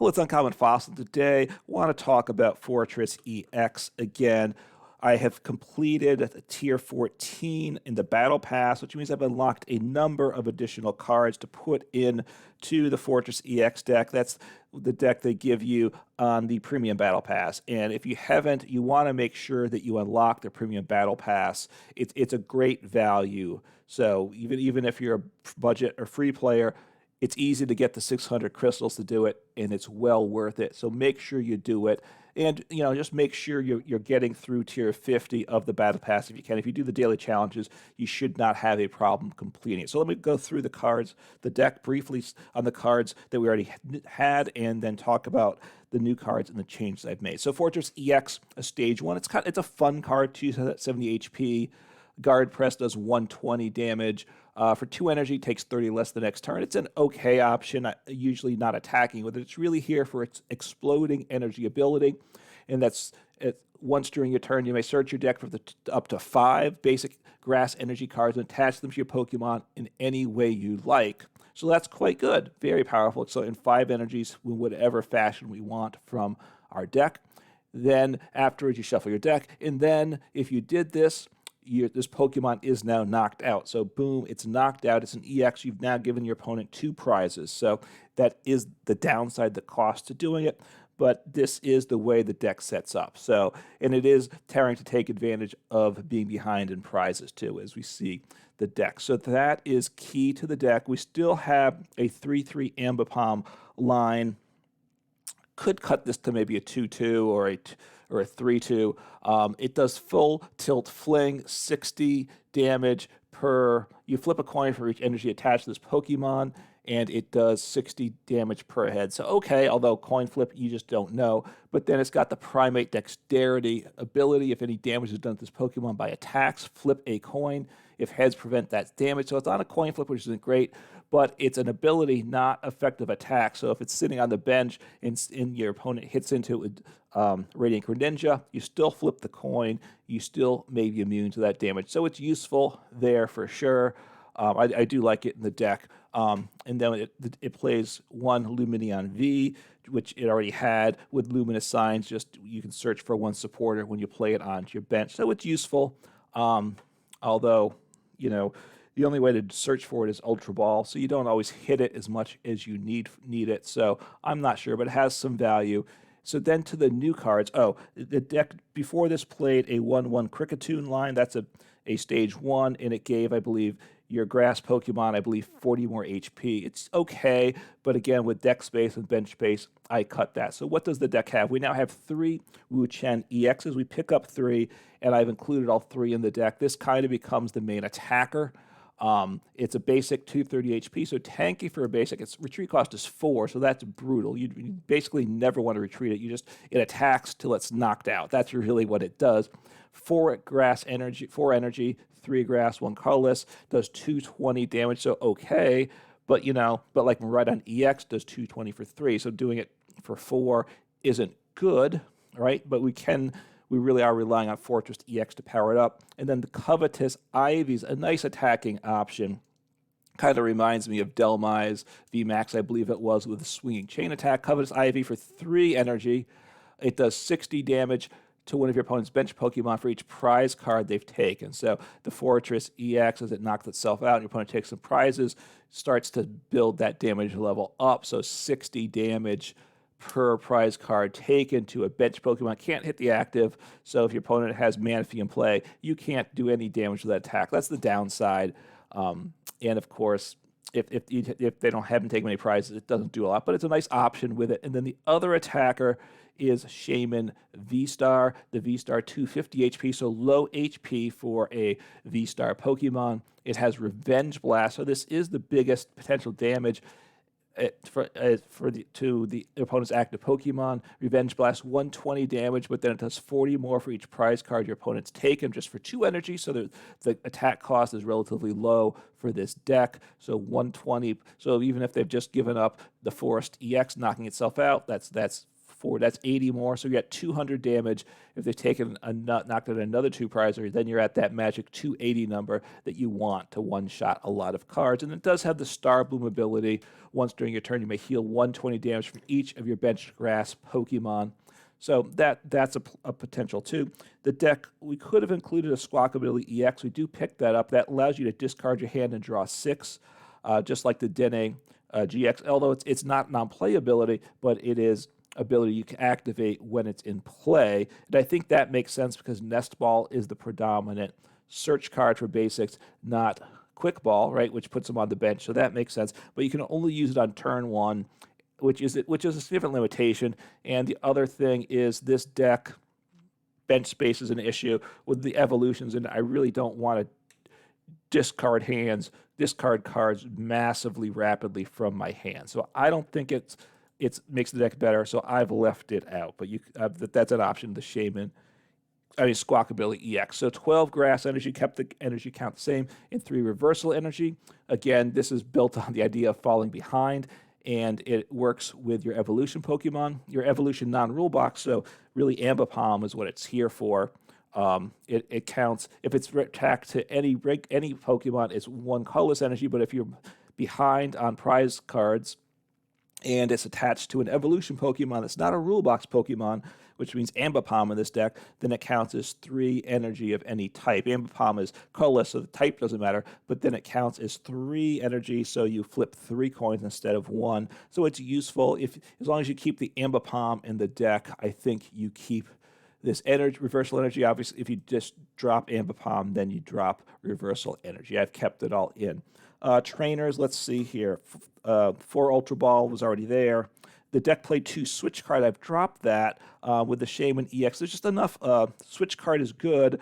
Well, it's Uncommon Fossil today. Want to talk about Forretress EX again. I have completed Tier 14 in the Battle Pass, which means I've unlocked a number of additional cards to put in to the Forretress EX deck. That's the deck they give you on the Premium Battle Pass. And if you haven't, you want to make sure that you unlock the Premium Battle Pass. It's a great value. So even if you're a budget or free player, it's easy to get the 600 crystals to do it, and it's well worth it. So make sure you do it. And, just make sure you're getting through Tier 50 of the Battle Pass if you can. If you do the daily challenges, you should not have a problem completing it. So let me go through the cards, the deck briefly on the cards that we already had, and then talk about the new cards and the changes I've made. So Forretress EX, a stage 1. It's a fun card, 270 HP. Guard Press does 120 damage. For 2 energy, takes 30 less the next turn. It's an okay option, usually not attacking with it. It's really here for its exploding energy ability, and that's once during your turn, you may search your deck for up to 5 basic grass energy cards and attach them to your Pokemon in any way you like. So that's quite good, very powerful. So in 5 energies, in whatever fashion we want from our deck. Then afterwards, you shuffle your deck, and then if you did this, this Pokemon is now knocked out. So boom, it's knocked out. It's an EX. You've now given your opponent 2 prizes. So that is the downside, the cost to doing it. But this is the way the deck sets up. So, and it is trying to take advantage of being behind in prizes too, as we see the deck. So that is key to the deck. We still have a 3/3 Ambipom line. Could cut this to maybe a 2/2 or a 3/2. It does full tilt fling, 60 damage per. You flip a coin for each energy attached to this Pokemon, and it does 60 damage per head. So okay, although coin flip, you just don't know. But then it's got the Primate Dexterity ability. If any damage is done to this Pokemon by attacks, flip a coin. If heads, prevent that damage. So it's on a coin flip, which isn't great, but it's an ability, not effective attack. So if it's sitting on the bench and your opponent hits into it with Radiant Greninja, you still flip the coin. You still may be immune to that damage. So it's useful there for sure. I do like it in the deck. And then it plays 1 Lumineon V, which it already had with Luminous Signs. Just you can search for 1 supporter when you play it onto your bench. So it's useful. Although, the only way to search for it is Ultra Ball, so you don't always hit it as much as you need it. So I'm not sure, but it has some value. So then to the new cards. Oh, the deck before this played a 1/1 Cricketune line. That's a stage 1, and it gave, I believe, your grass Pokemon, I believe, 40 more HP. It's okay, but again, with deck space and bench space, I cut that. So what does the deck have? We now have 3 Wo-Chien EXs. We pick up 3, and I've included all 3 in the deck. This kind of becomes the main attacker. It's a basic 230 HP, so tanky for a basic. Its retreat cost is 4, so that's brutal. You basically never want to retreat it. It attacks till it's knocked out. That's really what it does. 4 energy, 3 grass, 1 colorless, does 220 damage, so okay. But like right on EX does 220 for 3, so doing it for 4 isn't good, right? But we really are relying on Forretress EX to power it up. And then the Covetous Ivy's a nice attacking option. Kind of reminds me of Delmai's VMAX, I believe it was, with a swinging chain attack. Covetous Ivy for 3 energy. It does 60 damage to one of your opponent's bench Pokemon for each prize card they've taken. So the Forretress EX, as it knocks itself out and your opponent takes some prizes, starts to build that damage level up. So 60 damage per prize card taken to a bench Pokemon. Can't hit the active, so if your opponent has Manaphy in play, you can't do any damage to that attack. That's the downside. And of course, if they haven't taken many prizes, it doesn't do a lot, but it's a nice option with it. And then the other attacker is Shaymin V-STAR, the V-STAR 250 HP, so low HP for a V-STAR Pokemon. It has Revenge Blast, so this is the biggest potential damage to the opponent's active Pokemon. Revenge Blast, 120 damage, but then it does 40 more for each prize card your opponent's taken, just for 2 energy, so the attack cost is relatively low for this deck. So 120. So even if they've just given up the Forest EX knocking itself out, that's 4. That's 80 more, so you got 200 damage. If they've taken a nut, knocked out another 2 prizer, then you're at that magic 280 number that you want to one-shot a lot of cards. And it does have the Star Bloom ability. Once during your turn, you may heal 120 damage from each of your bench grass Pokemon. So that's a potential too. The deck, we could have included a Squawkabilly EX. We do pick that up. That allows you to discard your hand and draw 6, just like the Dene GX, although it's not non-playability, but it is ability you can activate when it's in play. And I think that makes sense because Nest Ball is the predominant search card for basics, not Quick Ball, right, which puts them on the bench. So that makes sense. But you can only use it on turn 1, which is a significant limitation. And the other thing is this deck, bench space is an issue with the evolutions, and I really don't want to discard cards massively rapidly from my hand. So I don't think it makes the deck better, so I've left it out. But that's an option, the Squawkabilly EX. So 12 grass energy, kept the energy count the same, and 3 reversal energy. Again, this is built on the idea of falling behind, and it works with your evolution Pokemon, your evolution non-rule box. So really, Ambipom is what it's here for. It counts if it's attacked to any Pokemon. It's 1 colorless energy, but if you're behind on prize cards and it's attached to an evolution Pokemon that's not a rule box Pokemon, which means Ambipom in this deck, then it counts as 3 energy of any type. Ambipom is colorless, so the type doesn't matter, but then it counts as 3 energy, so you flip 3 coins instead of 1. So it's useful as long as you keep the Ambipom in the deck. I think you keep this reversal energy. Obviously, if you just drop Ambipom, then you drop reversal energy. I've kept it all in. Trainers, let's see here. 4 Ultra Ball was already there. The deck played 2 switch card. I've dropped that with the Shaymin EX. There's just enough. Switch card is good,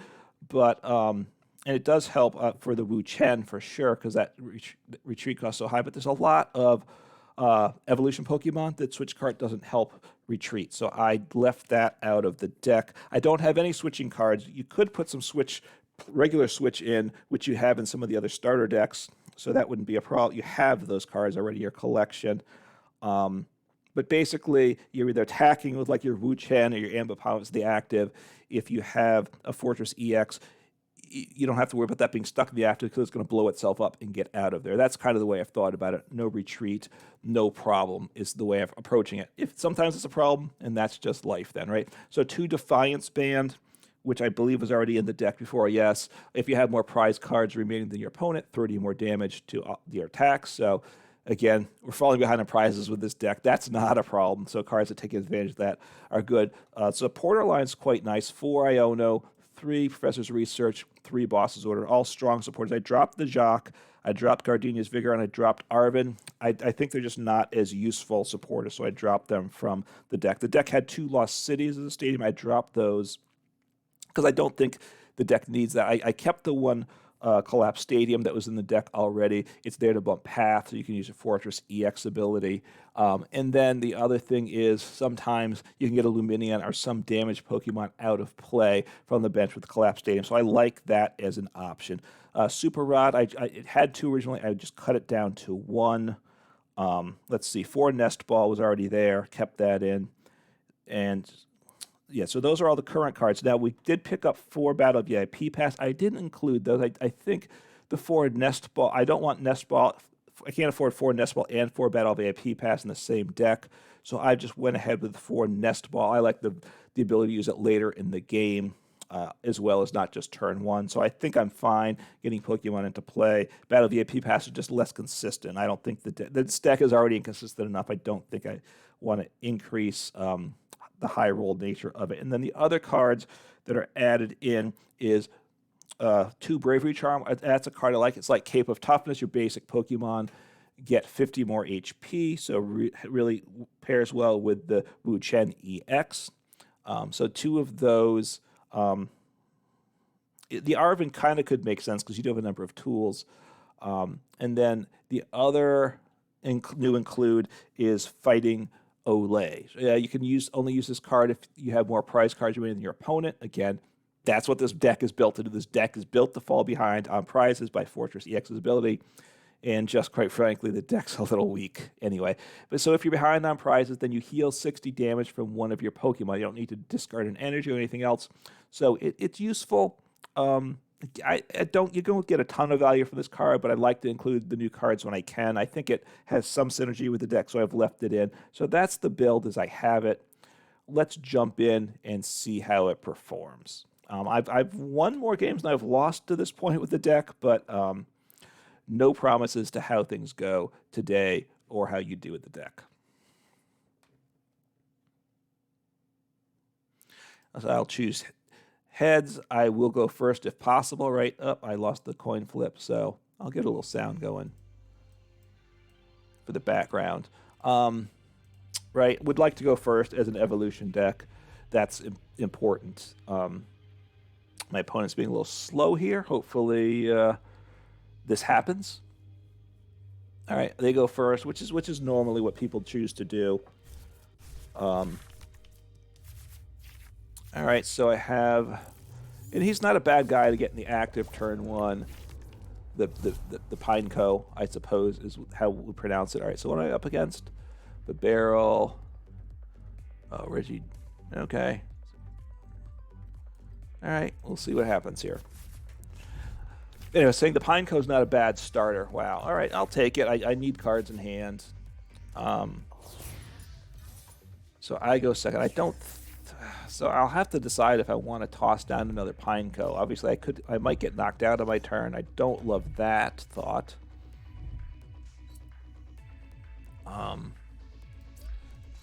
but and it does help for the Wo-Chien for sure because that retreat costs so high. But there's a lot of evolution Pokemon that switch card doesn't help retreat. So I left that out of the deck. I don't have any switching cards. You could put some regular switch in, which you have in some of the other starter decks. So that wouldn't be a problem. You have those cards already in your collection. But basically, you're either attacking with like your Wo-Chien or your Ambipom is the active. If you have a Forretress EX, you don't have to worry about that being stuck in the active because it's going to blow itself up and get out of there. That's kind of the way I've thought about it. No retreat, no problem is the way I'm approaching it. Sometimes it's a problem, and that's just life then, right? So 2 Defiance Band, which I believe was already in the deck before, yes. If you have more prize cards remaining than your opponent, 30 more damage to your attacks. So again, we're falling behind on prizes with this deck. That's not a problem. So cards that take advantage of that are good. So the Porter line's quite nice. 4 Iono, 3 Professor's Research, 3 Boss's Order, all strong supporters. I dropped the Jacques, I dropped Gardenia's Vigor, and I dropped Arvin. I think they're just not as useful supporters, so I dropped them from the deck. The deck had 2 Lost Cities in the stadium. I dropped those because I don't think the deck needs that. I kept the one Collapsed Stadium that was in the deck already. It's there to bump path, so you can use your Forretress EX ability. And then the other thing is sometimes you can get a Lumineon or some damaged Pokemon out of play from the bench with the Collapsed Stadium. So I like that as an option. Super Rod, it had 2 originally. I just cut it down to 1. Let's see, 4 Nest Ball was already there. Kept that in. And yeah, so those are all the current cards. Now, we did pick up 4 Battle VIP Pass. I didn't include those. I think the 4 Nest Ball, I don't want Nest Ball. I can't afford 4 Nest Ball and 4 Battle VIP Pass in the same deck. So I just went ahead with 4 Nest Ball. I like the ability to use it later in the game as well as not just turn 1. So I think I'm fine getting Pokemon into play. Battle VIP Pass is just less consistent. I don't think this deck is already inconsistent enough. I don't think I want to increase the high roll nature of it. And then the other cards that are added in is 2 Bravery Charm. That's a card I like. It's like Cape of Toughness. Your basic Pokemon get 50 more HP, so really pairs well with the Wo-Chien EX. So 2 of those. The Arvin kind of could make sense because you do have a number of tools. And then the other new include is Fighting Au Lait. So, yeah, you can only use this card if you have more prize cards remaining than your opponent. Again, that's what this deck is built to do. This deck is built to fall behind on prizes by Forretress EX's ability. And just quite frankly, the deck's a little weak anyway. But so if you're behind on prizes, then you heal 60 damage from one of your Pokemon. You don't need to discard an energy or anything else. So it's useful. I don't, you don't get a ton of value from this card, but I like to include the new cards when I can. I think it has some synergy with the deck, so I've left it in. So that's the build as I have it. Let's jump in and see how it performs. I've won more games than I've lost to this point with the deck, but no promises to how things go today or how you do with the deck. So I'll choose heads. I will go first if possible, right? Oh, I lost the coin flip, so I'll get a little sound going for the background. Right, would like to go first as an evolution deck. That's important. My opponent's being a little slow here. Hopefully this happens. All right, they go first, which is normally what people choose to do. All right, so I have, and he's not a bad guy to get in the active turn one. The Pineco, I suppose, is how we pronounce it. All right, so what am I up against? The barrel. Oh, Reggie. Okay. All right, we'll see what happens here. Anyway, saying the Pineco's not a bad starter. Wow. All right, I'll take it. I need cards in hand. So I go second. I don't. So I'll have to decide if I want to toss down another Pineco. Obviously, I might get knocked out on my turn. I don't love that thought.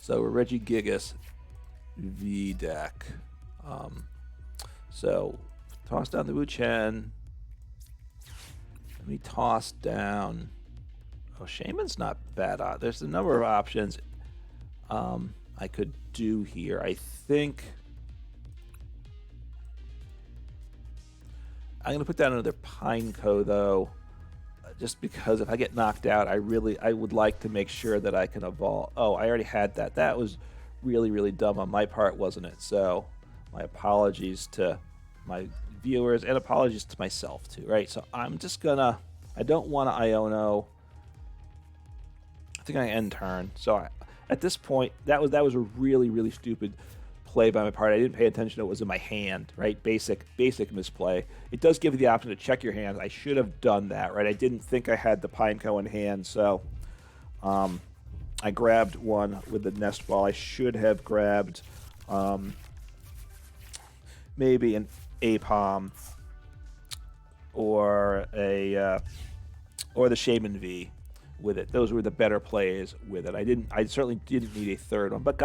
So Regigigas V deck. So toss down the Wo-Chien. Let me toss down. Oh, Shaymin's not bad. There's a number of options I could do here. I think I'm going to put down another Pineco, though, just because if I get knocked out, I would like to make sure that I can evolve. Oh, I already had that. That was really, really dumb on my part, wasn't it? So my apologies to my viewers and apologies to myself, too, right? So I'm just going to, I don't want to Iono. I think I end turn. So at this point, that was a really, really stupid play by my part. I didn't pay attention to it was in my hand, right? Basic misplay. It does give you the option to check your hands. I should have done that, right? I didn't think I had the Pineco in hand, so I grabbed one with the Nest Ball. I should have grabbed maybe an Aipom or the Shaymin V with it. Those were the better plays with it. I certainly didn't need a third one, but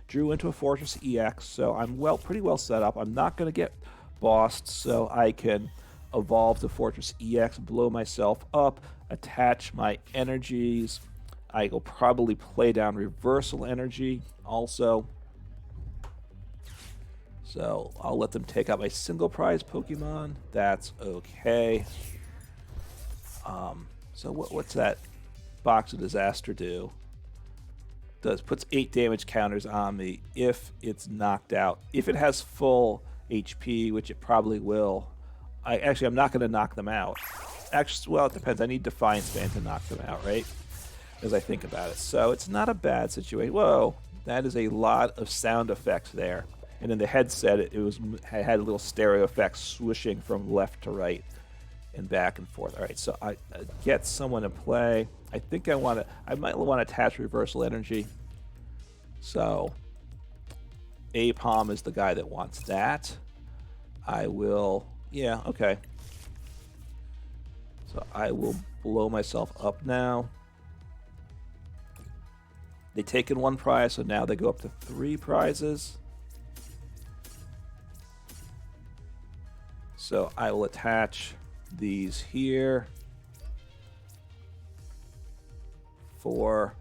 drew into a Forretress EX, so I'm pretty well set up. I'm not going to get bossed, so I can evolve the Forretress EX, blow myself up, attach my energies. I will probably play down Reversal Energy also. So I'll let them take out my single prize Pokemon. That's okay. So what's that Box of Disaster do? Puts 8 damage counters on me if it's knocked out. If it has full HP, which it probably will, I'm not going to knock them out. Actually, well, it depends. I need Defiance Band to knock them out, right? As I think about it. So it's not a bad situation. Whoa, that is a lot of sound effects there. And in the headset, it had a little stereo effect swooshing from left to right and back and forth. All right, so I get someone to play. I think I might want to attach Reversal Energy. So Aipom is the guy that wants that. I will, yeah, okay. So I will blow myself up now. They take in 1 prize, so now they go up to 3 prizes. So I will attach these here for,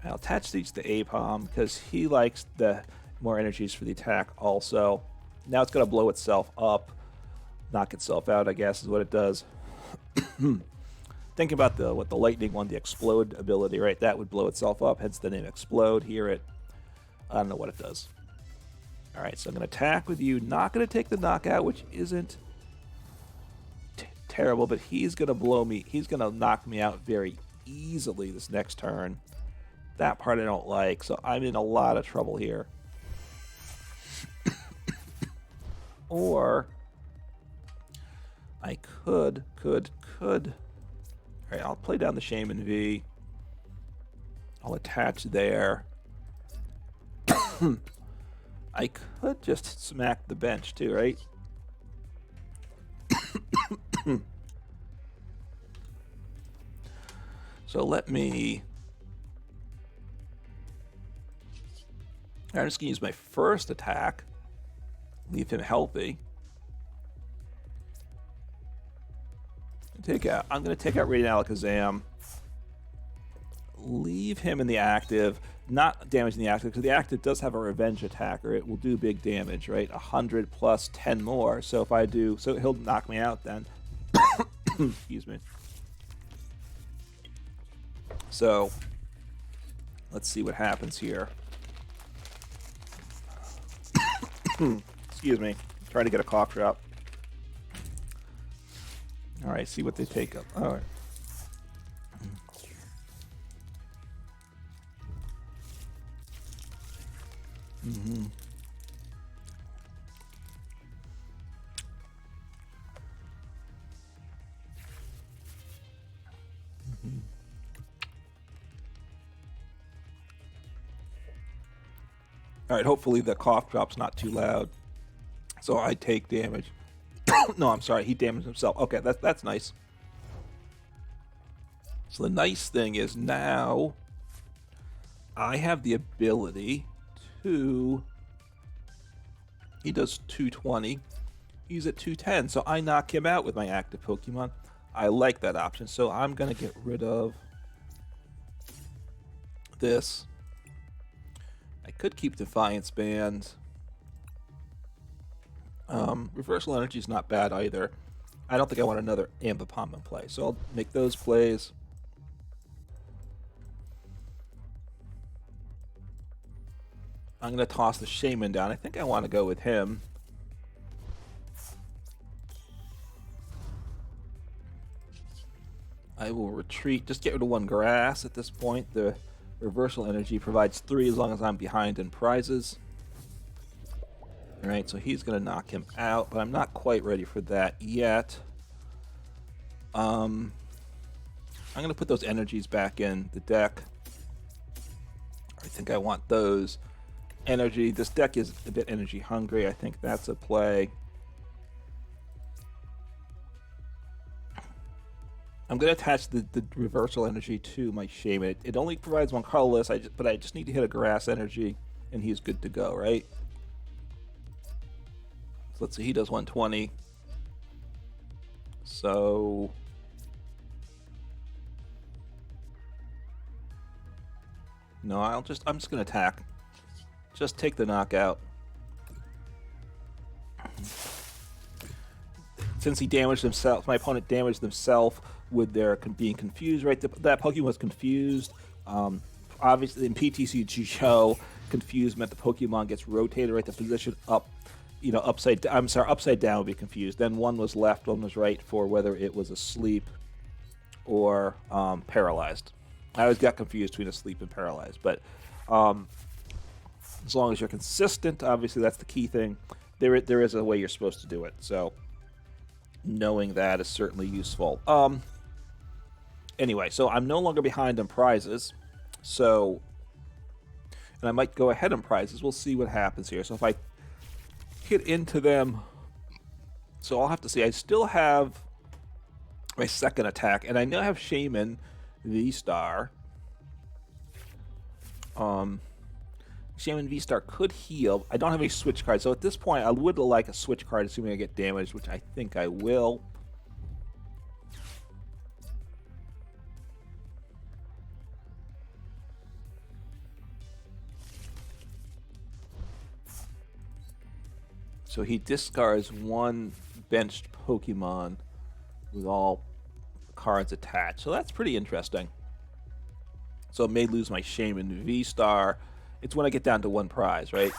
I'll attach these to Aipom because he likes the more energies for the attack also. Now it's going to blow itself up, knock itself out, I guess is what it does. Think about the lightning one, the explode ability, right? That would blow itself up, hence the name Explode. I don't know what it does. All right, so I'm going to attack with you. Not going to take the knockout, which isn't terrible, but he's going to blow me. He's going to knock me out very easily this next turn. That part I don't like, so I'm in a lot of trouble here. Or I could. All right, I'll play down the Shaymin V. I'll attach there. I could just smack the bench too, right? So let me... I'm just going to use my first attack. Leave him healthy. I'm going to take out Radiant Alakazam. Leave him in the active. Not damaging the active, because the active does have a revenge attack, or it will do big damage, right? 100 plus 10 more. So if I do... So he'll knock me out then. Excuse me. So, let's see what happens here. Excuse me. Try to get a cough drop. All right, see what they take up. All right. Mm-hmm. Mm-hmm. All right, hopefully the cough drop's not too loud, so I take damage. No, I'm sorry, he damaged himself. Okay, that's nice. So the nice thing is now I have the ability to... He does 220. He's at 210, so I knock him out with my active Pokemon. I like that option, so I'm going to get rid of this. I could keep Defiance Band. Reversal Energy is not bad either. I don't think I want another Ambipom in play, so I'll make those plays. I'm going to toss the Shaymin down. I think I want to go with him. I will retreat. Just get rid of one grass at this point. The Reversal Energy provides 3 as long as I'm behind in prizes. Alright, so he's going to knock him out, but I'm not quite ready for that yet. I'm going to put those energies back in the deck. I think I want those. Energy. This deck is a bit energy hungry. I think that's a play. I'm going to attach the reversal energy to my Shaymin. It only provides one colorless, but I just need to hit a grass energy, and he's good to go, right? So let's see, he does 120. So... No, I'm just going to attack. Just take the knockout. Since he damaged himself, my opponent damaged himself with their being confused, right? That Pokemon was confused. Obviously, in PTCGO, confused meant the Pokemon gets rotated, right? The position up, you know, upside down would be confused. Then one was left, one was right for whether it was asleep or paralyzed. I always got confused between asleep and paralyzed, but as long as you're consistent, obviously that's the key thing. There is a way you're supposed to do it, so knowing that is certainly useful. Anyway, so I'm no longer behind on prizes, so, and I might go ahead on prizes. We'll see what happens here. So if I hit into them, so I'll have to see. I still have my second attack, and I now have Shaymin VSTAR. Shaymin VSTAR could heal. I don't have any switch cards, so at this point I would like a switch card, assuming I get damaged, which I think I will. So he discards one benched Pokemon with all cards attached. So that's pretty interesting. So I may lose my Shaymin VSTAR. It's when I get down to one prize, right?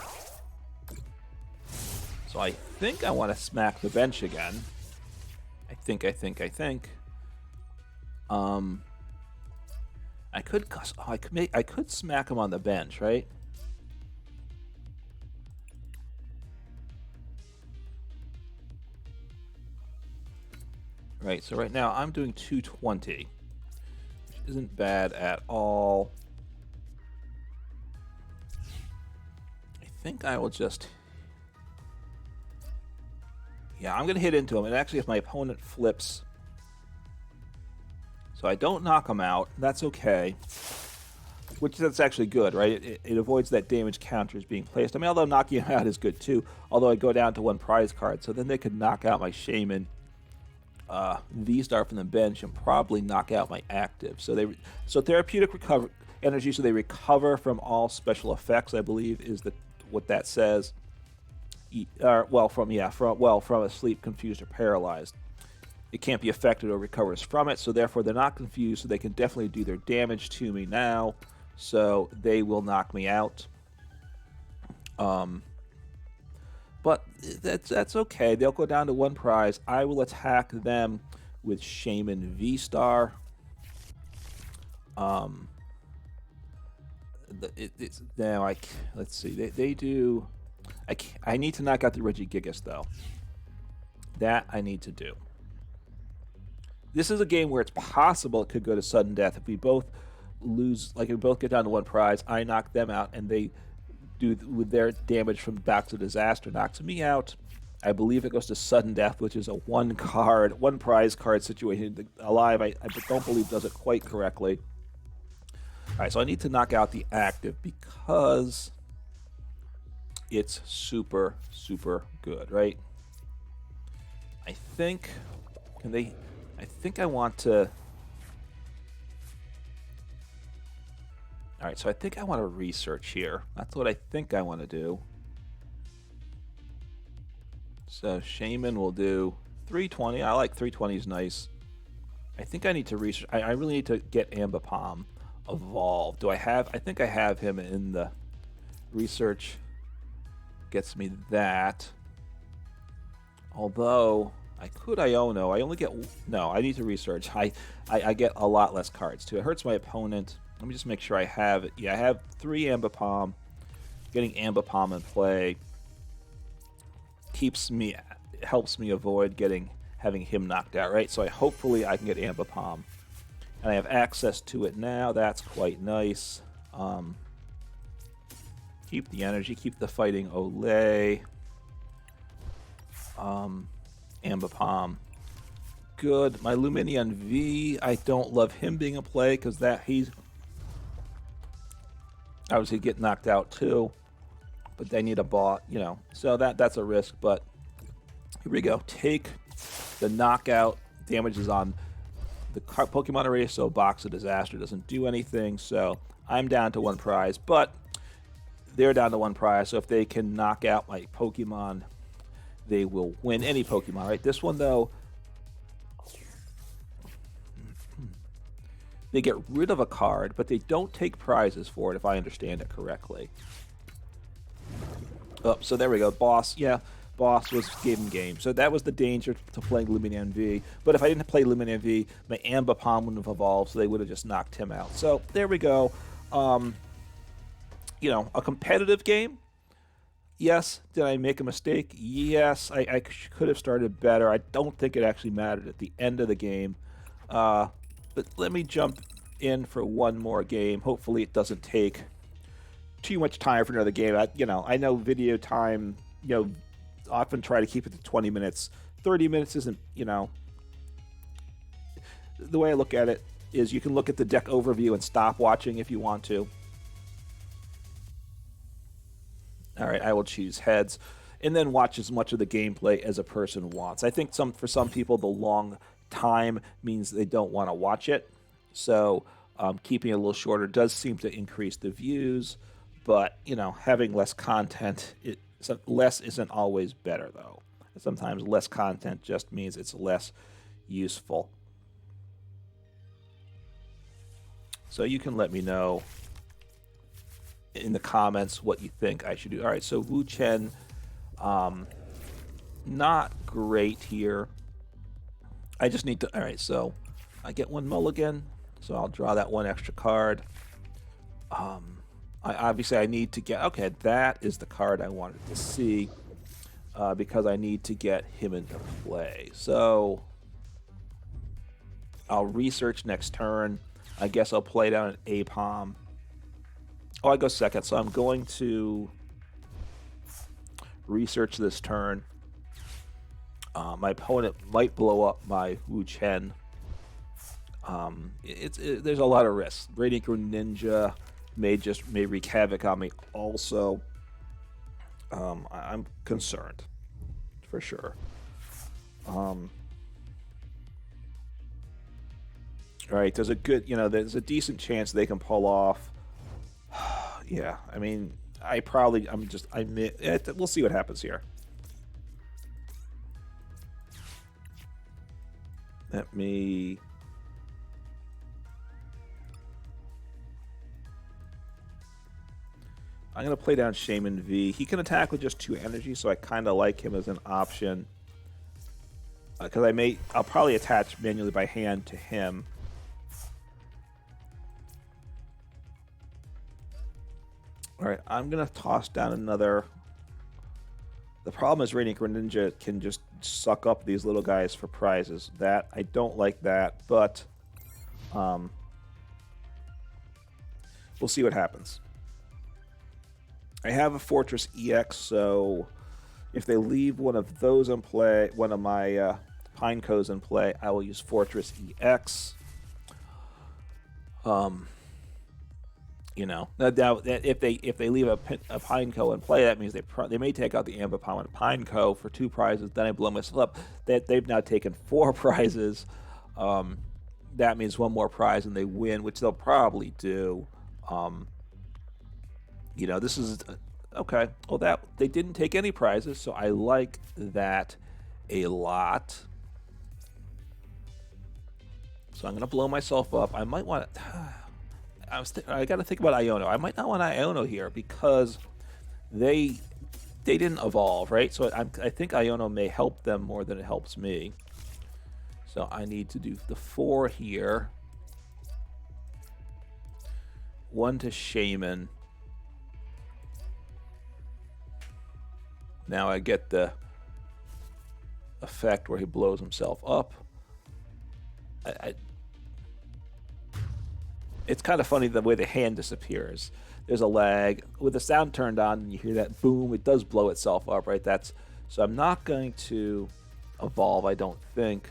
So I think I want to smack the bench again. I think. I could smack him on the bench, right? Right, so right now I'm doing 220, which isn't bad at all. I think I will just... Yeah, I'm going to hit into him, and actually if my opponent flips... So I don't knock him out, that's okay. Which that's actually good, right? It avoids that damage counters being placed. I mean, although knocking him out is good too, although I go down to 1 prize card, so then they could knock out my Shaymin V-Star from the bench and probably knock out my active. So therapeutic recover energy, so they recover from all special effects, I believe is what that says. From asleep, confused, or paralyzed. It can't be affected or recovers from it, so therefore they're not confused, so they can definitely do their damage to me now. So they will knock me out. But that's okay. They'll go down to 1 prize. I will attack them with Shaymin V-Star. Let's see. They do... I need to knock out the Regigigas, though. That I need to do. This is a game where it's possible it could go to sudden death. If we both lose, like if we both get down to 1 prize, I knock them out, and they do with their damage from Box of Disaster knocks me out. I believe it goes to sudden death, which is a 1 prize card situation. Alive, I don't believe does it quite correctly. All right, so I need to knock out the active because it's super, super good, right? I think I want to... All right, so I think I want to research here. That's what I think I want to do. So Shaymin will do 320. I like 320 is nice. I think I need to research. I really need to get Ambipom evolved. Do I have? I think I have him in the research. Gets me that. Although I could Iono. I only get... No, I need to research. I get a lot less cards too. It hurts my opponent. Let me just make sure I have it. Yeah, I have 3 Ambipom. Getting Ambipom in play helps me avoid having him knocked out, right? So hopefully I can get Ambipom. And I have access to it now. That's quite nice. Keep the energy, keep the Fighting Au Lait. Ambipom. Good. My Lumineon V, I don't love him being a play because he's obviously get knocked out too, but they need a bot, so that's a risk. But here we go. Take the knockout. Damage is on the Pokemon array, so Box of Disaster doesn't do anything. So I'm down to 1 prize, but they're down to 1 prize. So if they can knock out my Pokemon, they will win any Pokemon, right? This one though, they get rid of a card, but they don't take prizes for it, if I understand it correctly. Oh, so there we go. Boss, yeah, Boss gave him game. So that was the danger to playing Lumineon V. But if I didn't play Lumineon V, my Ambipom wouldn't have evolved, so they would have just knocked him out. So there we go. A competitive game. Yes, did I make a mistake? Yes, I could have started better. I don't think it actually mattered at the end of the game. But let me jump in for one more game. Hopefully it doesn't take too much time for another game. I know video time, often try to keep it to 20 minutes. 30 minutes isn't, the way I look at it is you can look at the deck overview and stop watching if you want to. All right, I will choose heads and then watch as much of the gameplay as a person wants. I think for some people, the long time means they don't want to watch it. So keeping it a little shorter does seem to increase the views, but having less content, less isn't always better though. Sometimes less content just means it's less useful. So you can let me know in the comments what you think I should do. All right, so Wo-Chien, not great here. I just need to... All right, so I get one mulligan, so I'll draw that one extra card. Obviously, I need to get... Okay, that is the card I wanted to see because I need to get him into play. So I'll research next turn. I guess I'll play down an Aipom. Oh, I go second, so I'm going to research this turn. My opponent might blow up my Wo-Chien. There's a lot of risks. Radiant Greninja may wreak havoc on me also. I'm concerned, for sure. All right, there's a decent chance they can pull off. Yeah, I mean, we'll see what happens here. Let me... I'm going to play down Shaymin V. He can attack with just 2 energy, so I kind of like him as an option. Because I'll probably attach manually by hand to him. Alright, I'm going to toss down another... The problem is Radiant Greninja can just suck up these little guys for prizes. I don't like that, but we'll see what happens. I have a Forretress EX, so if they leave one of those in play, one of my Pinecos in play, I will use Forretress EX. Now if they leave a Pineco in play, that means they may take out the Ambipom and Pineco for 2 prizes. Then I blow myself up. They've now taken 4 prizes. That means 1 more prize and they win, which they'll probably do. This is okay. Well, they didn't take any prizes, so I like that a lot. So I'm gonna blow myself up. I might want to. I got to think about Iono. I might not want Iono here because they didn't evolve, right? So I think Iono may help them more than it helps me. So I need to do the 4 here. 1 to Shaymin. Now I get the effect where he blows himself up. It's kind of funny the way the hand disappears. There's a lag. With the sound turned on and you hear that boom, it does blow itself up, right? So I'm not going to evolve, I don't think.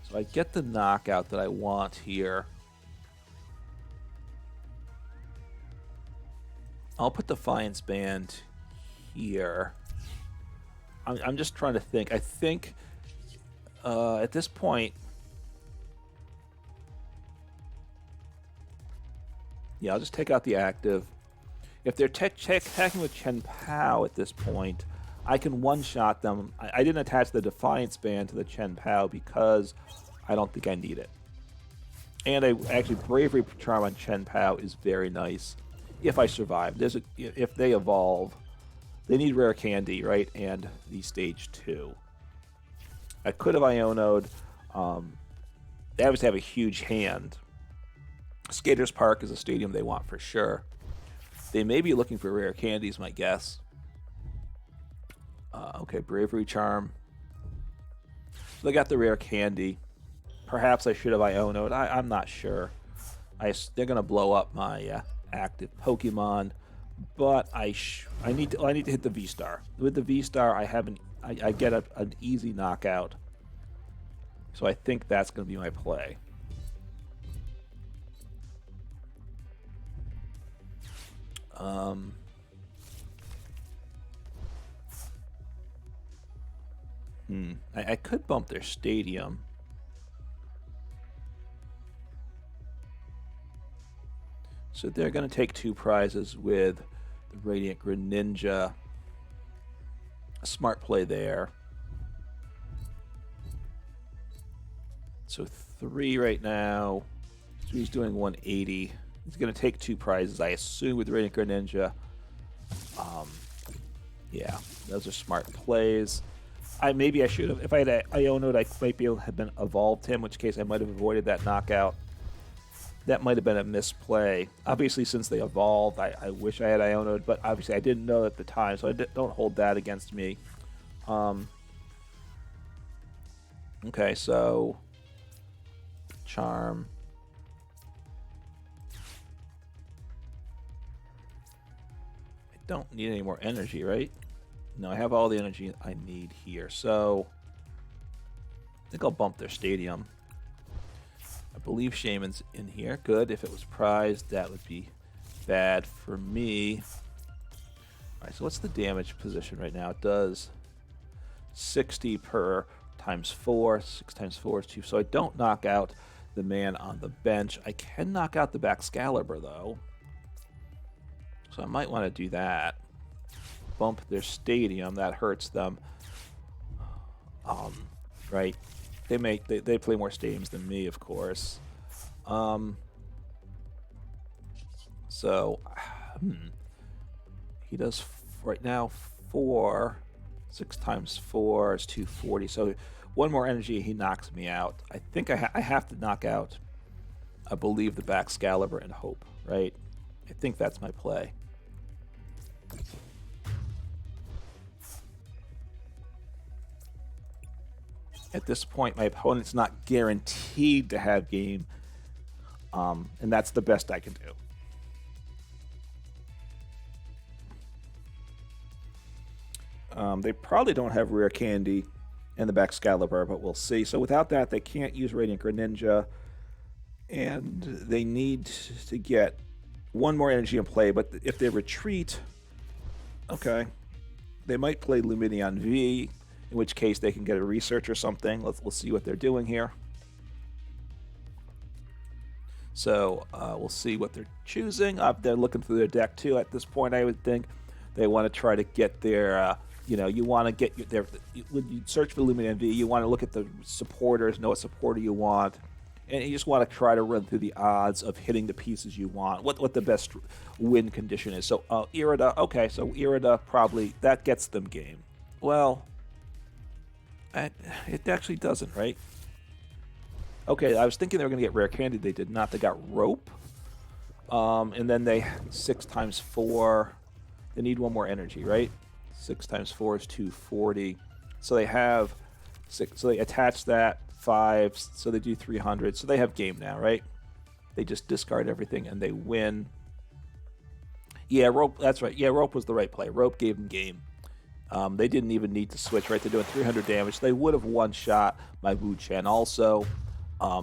So I get the knockout that I want here. I'll put Defiance Band here. I'm just trying to think. I think at this point, yeah, I'll just take out the active. If they're attacking with Chen Pao at this point, I can one-shot them. I didn't attach the Defiance Band to the Chen Pao because I don't think I need it. And actually, Bravery Charm on Chen Pao is very nice if I survive. If they evolve, they need Rare Candy, right? And the Stage 2. I could have Iono'd. They obviously have a huge hand. Skaters Park is a stadium they want for sure. They may be looking for Rare Candies, my guess. Okay, Bravery Charm. So they got the Rare Candy. Perhaps I should have Iono'd. I'm not sure. They're going to blow up my active Pokemon, but I need to hit the V-Star. With the V-Star, I get an easy knockout. So I think that's going to be my play. I could bump their stadium. So they're going to take 2 prizes with the Radiant Greninja. A smart play there. So 3 right now. So he's doing 180. He's going to take 2 prizes, I assume, with Radiant Greninja. Yeah, those are smart plays. Maybe I should have. If I had Iono'd, I might be able to have been evolved him, in which case I might have avoided that knockout. That might have been a misplay. Obviously, since they evolved, I wish I had Iono'd, but obviously I didn't know at the time, so don't hold that against me. Okay, so Charm. I don't need any more energy, right? No, I have all the energy I need here, so I think I'll bump their stadium. I believe Shaymin's in here. Good. If it was prized, that would be bad for me. All right, so what's the damage position right now? It does 60 per times 4. 6 times 4 is 2. So I don't knock out the man on the bench. I can knock out the Baxcalibur, though. So I might want to do that. Bump their stadium. That hurts them. Right. They play more stadiums than me, of course. So he does right now 4. 6 times 4 is 240. So one more energy, he knocks me out. I think I have to knock out, I believe, the Baxcalibur and hope, right? I think that's my play. At this point, my opponent's not guaranteed to have game, and that's the best I can do. They probably don't have Rare Candy and the Baxcalibur, but we'll see. So without that, they can't use Radiant Greninja, and they need to get one more energy in play. But if they retreat, okay, they might play Lumineon V, in which case they can get a research or something. Let's see what they're doing here. So we'll see what they're choosing. They're looking through their deck too. At this point, I would think they want to try to get their, you want to get their, when you search for Lumineon V, you want to look at the supporters, know what supporter you want, and you just want to try to run through the odds of hitting the pieces you want, what the best win condition is. So Irida, okay, so Irida probably, that gets them game. Well, it actually doesn't, right? Okay, I was thinking they were going to get Rare Candy. They did not. They got Rope. And then they 6 times 4. They need one more energy, right? 6 times 4 is 240. So they have 6. So they attach that 5. So they do 300. So they have game now, right? They just discard everything and they win. Yeah, Rope. That's right. Yeah, Rope was the right play. Rope gave them game. They didn't even need to switch, right? They're doing 300 damage. They would have one-shot my Wo-Chien also.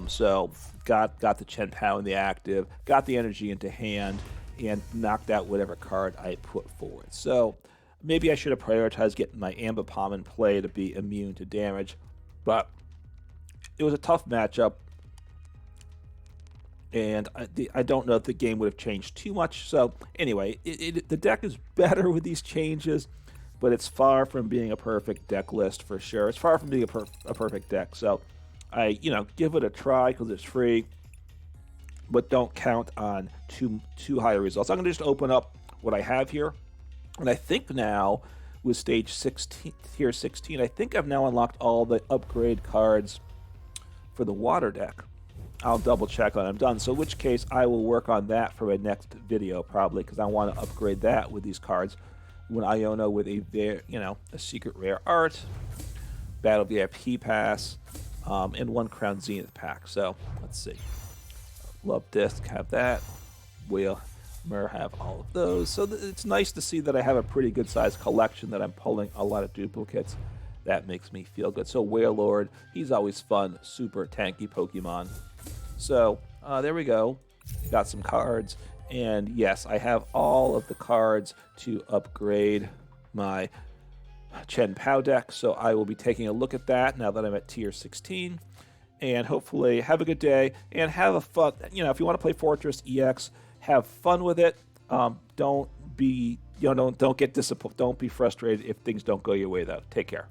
So got the Chien PAL in the active, got the energy into hand, and knocked out whatever card I put forward. So maybe I should have prioritized getting my Ambipom in play to be immune to damage. But it was a tough matchup. And I don't know if the game would have changed too much. So anyway, the deck is better with these changes. But it's far from being a perfect deck list for sure. It's far from being a perfect deck. So I, give it a try because it's free. But don't count on too high results. I'm going to just open up what I have here. And I think now with stage 16, tier 16, I think I've now unlocked all the upgrade cards for the water deck. I'll double check when I'm done. So in which case I will work on that for my next video probably because I want to upgrade that with these cards. When Iono with a secret rare art, Battle VIP pass, and 1 Crown Zenith pack. So let's see. Love Disc have that. Whalmer have all of those. So it's nice to see that I have a pretty good sized collection that I'm pulling a lot of duplicates. That makes me feel good. So Wailord, he's always fun, super tanky Pokemon. So there we go. Got some cards. And yes, I have all of the cards to upgrade my Chien PAL deck, so I will be taking a look at that now that I'm at tier 16. And hopefully have a good day and have a fun, if you want to play Forretress EX, have fun with it. Don't be, don't get disappointed. Don't be frustrated if things don't go your way though. Take care.